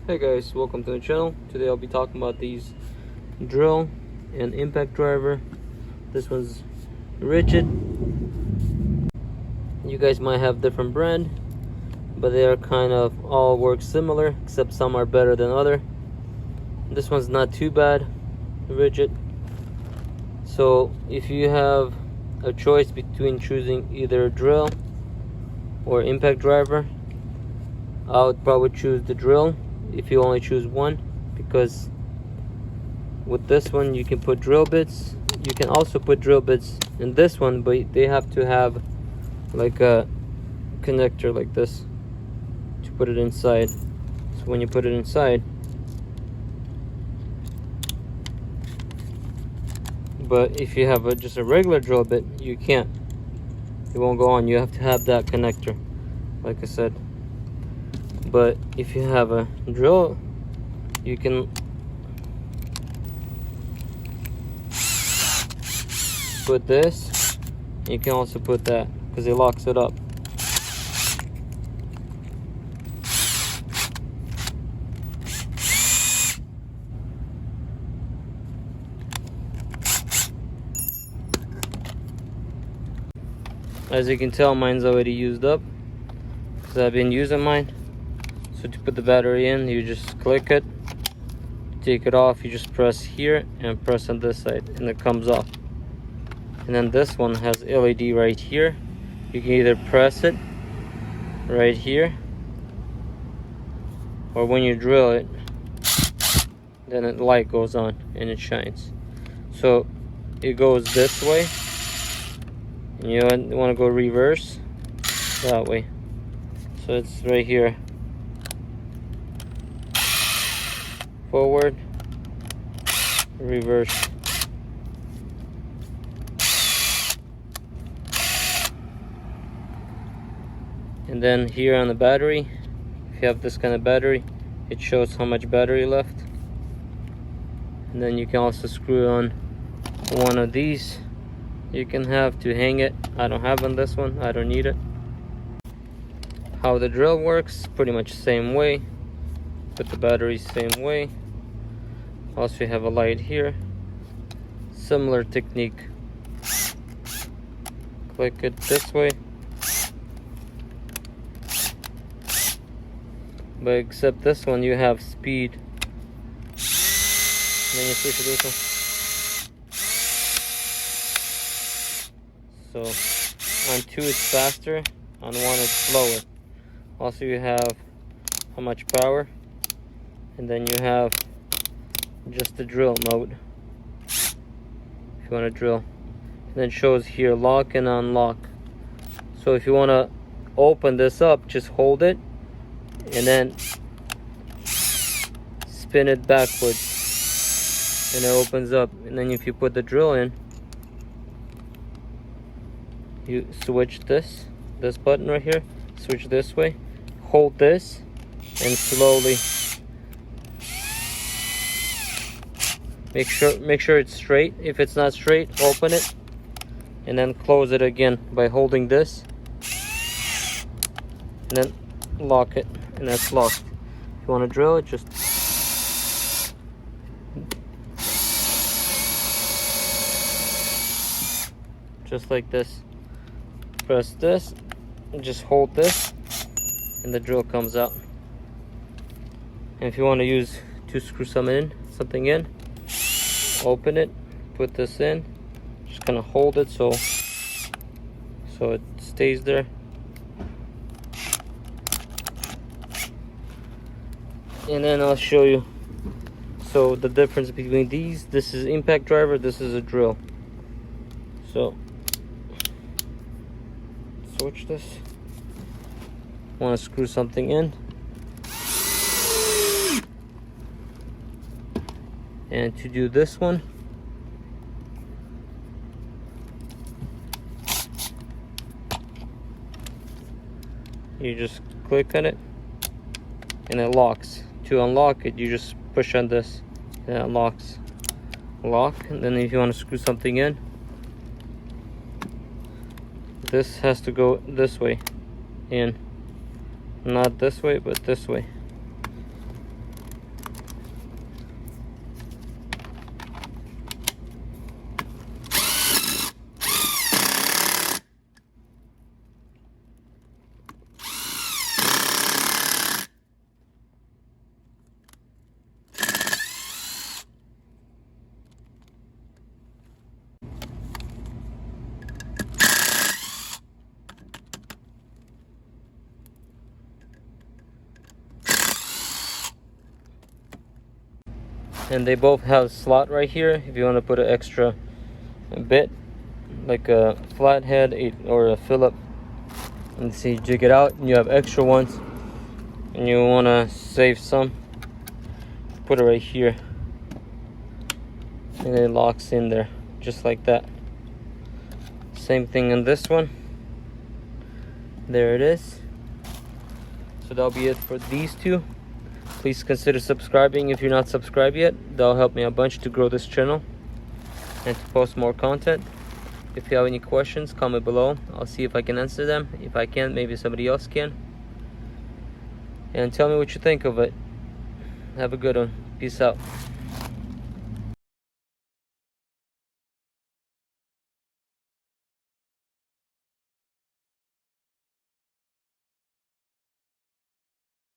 Hey guys, welcome to the channel. Today I'll be talking about these drill and impact driver. This one's Ridgid. You guys might have different brand, but they are kind of all work similar, except some are better than other. This one's not too bad, Ridgid. So if you have a choice between choosing either drill or impact driver, I would probably choose the drill if you only choose one, because with this one you can put drill bits. You can also put drill bits in this one, but they have to have like a connector like this to put it inside. So when you put it inside, but if you have just a regular drill bit, you can't, it won't go on. You have to have that connector, like I said. But if you have a drill, you can put this. You can also put that, because it locks it up. As you can tell, mine's already used up because I've been using mine. So to put the battery in, you just click it, take it off, you just press here and press on this side and it comes off. And then this one has LED right here. You can either press it right here, or when you drill it, then the light goes on and it shines. So it goes this way, and you want to go reverse that way. So it's right here. Forward, reverse. And then here on the battery, if you have this kind of battery, it shows how much battery left. And then you can also screw on one of these. You can have to hang it. I don't have on this one, I don't need it. How the drill works, pretty much the same way. Put the battery same way. Also, you have a light here. Similar technique. Click it this way. But except this one, you have speed. Then you switch to this one. So on 2 it's faster, on 1 it's slower. Also, you have how much power. And then you have just the drill mode if you want to drill. And then it shows here lock and unlock. So if you want to open this up, just hold it and then spin it backwards and it opens up. And then if you put the drill in, you switch this button right here, switch this way, hold this and slowly make sure it's straight. If it's not straight, open it and then close it again by holding this and then lock it, and that's locked. If you want to drill it, just like this. Press this and just hold this and the drill comes out. And if you want to screw something in, open it, put this in, just gonna hold it so it stays there. And then I'll show you so the difference between these. This is impact driver, this is a drill. So switch this. Want to screw something in, and to do this one, you just click on it and it locks. To unlock it, you just push on this and it locks. Lock. And then if you want to screw something in, this has to go this way in, not this way but this way. And they both have a slot right here if you want to put an extra bit, like a flathead or a Phillip. And see, jig it out, and you have extra ones, and you want to save some, put it right here, and it locks in there just like that. Same thing on this one. There it is. So that'll be it for these two. Please consider subscribing if you're not subscribed yet. That'll help me a bunch to grow this channel and to post more content. If you have any questions, comment below. I'll see if I can answer them. If I can't, maybe somebody else can. And tell me what you think of it. Have a good one. Peace out.